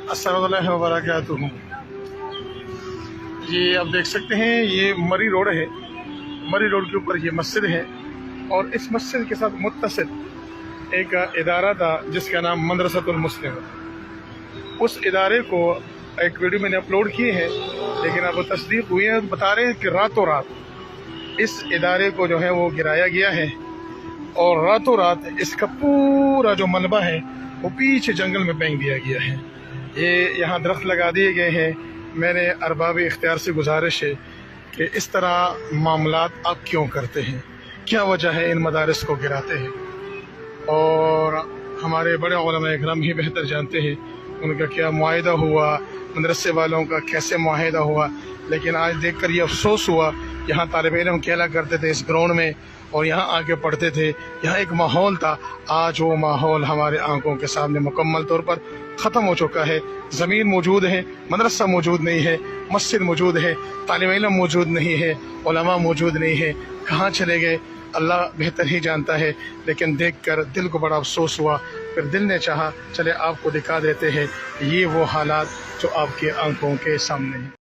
अस्सलामु अलैकुम व बरकातुहू। ये आप देख सकते हैं, ये मरी रोड है। मरी रोड के ऊपर ये मस्जिद है और इस मस्जिद के साथ मुत्तसिल एक इदारा था जिसका नाम मदरसतुल मुस्लिम। उस इदारे को एक वीडियो मैंने अपलोड की है, लेकिन अब तस्दीक हुई है, बता रहे हैं कि रातों रात इस इदारे को जो है वो गिराया गया है और रातों रात इसका पूरा जो मलबा है वो पीछे जंगल में फेंक दिया गया है। ये यहाँ दरख्त लगा दिए गए हैं। मेरे अरबाब इख्तियार से गुजारिश है कि इस तरह मामलात आप क्यों करते हैं, क्या वजह है इन मदारिस को गिराते हैं। और हमारे बड़े उलमा इकराम ही बेहतर जानते हैं उनका क्या मुआहिदा हुआ, मदरसे वालों का कैसे मुआहिदा हुआ। लेकिन आज देख कर ये अफसोस हुआ, यहाँ तालिब इल्म खेला करते थे इस ग्राउंड में और यहाँ आके पढ़ते थे, यहाँ एक माहौल था। आज वो माहौल हमारे आंखों के सामने मुकम्मल तौर पर ख़त्म हो चुका है। ज़मीन मौजूद है, मदरसा मौजूद नहीं है, मस्जिद मौजूद है, तालिब इल्म मौजूद नहीं है, उलमा मौजूद नहीं है। कहाँ चले गए अल्लाह बेहतर ही जानता है। लेकिन देख कर दिल को बड़ा अफसोस हुआ। फिर दिल ने चाहा चले आपको दिखा देते हैं ये वो हालात जो आपके आंखों के सामने हैं।